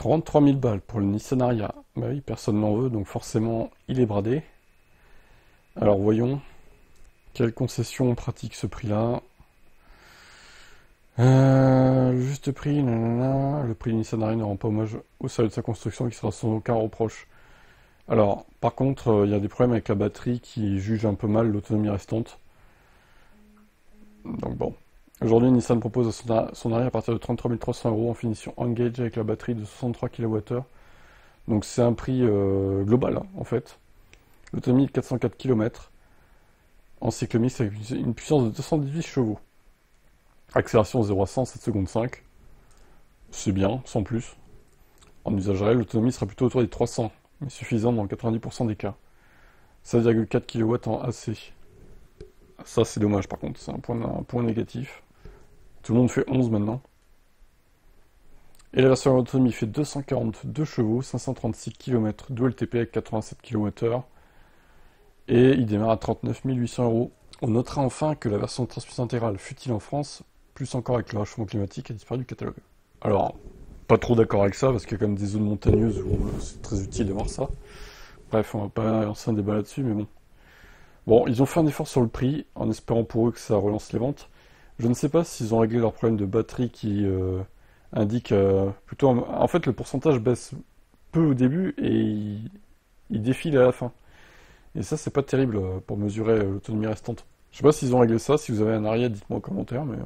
33 000 balles pour le Nissan Ariya. Bah oui, personne n'en veut, donc forcément, il est bradé. Alors voyons, quelle concession on pratique ce prix-là. Le juste prix, nanana, le prix du Nissan Ariya ne rend pas hommage au salaud de sa construction qui sera sans aucun reproche. Alors, par contre, il y a des problèmes avec la batterie qui juge un peu mal l'autonomie restante. Donc bon. Aujourd'hui, Nissan propose son Ariya à partir de 33 300 € en finition Engage avec la batterie de 63 kWh. Donc c'est un prix global, hein, en fait. L'autonomie de 404 km en cycle mixte avec une puissance de 218 chevaux. Accélération 0 à 100 en 7 secondes 5. C'est bien, sans plus. En usage réel, l'autonomie sera plutôt autour des 300, mais suffisante dans 90% des cas. 16,4 kW en AC. Ça c'est dommage par contre, c'est un point négatif. Tout le monde fait 11 maintenant. Et la version autonomie fait 242 chevaux, 536 km, dual TP avec 87 kWh. Et il démarre à 39 800 €. On notera enfin que la version de transmission intégrale, fut-il en France, plus encore avec le réchauffement climatique, a disparu du catalogue. Alors, pas trop d'accord avec ça, parce qu'il y a quand même des zones montagneuses où c'est très utile d'avoir ça. Bref, on va pas lancer un débat là-dessus, mais bon. Bon, ils ont fait un effort sur le prix, en espérant pour eux que ça relance les ventes. Je ne sais pas s'ils ont réglé leur problème de batterie qui indique plutôt... En fait, le pourcentage baisse peu au début et il défile à la fin. Et ça, c'est pas terrible pour mesurer l'autonomie restante. Je sais pas s'ils ont réglé ça, si vous avez un Ariya, dites-moi en commentaire, mais...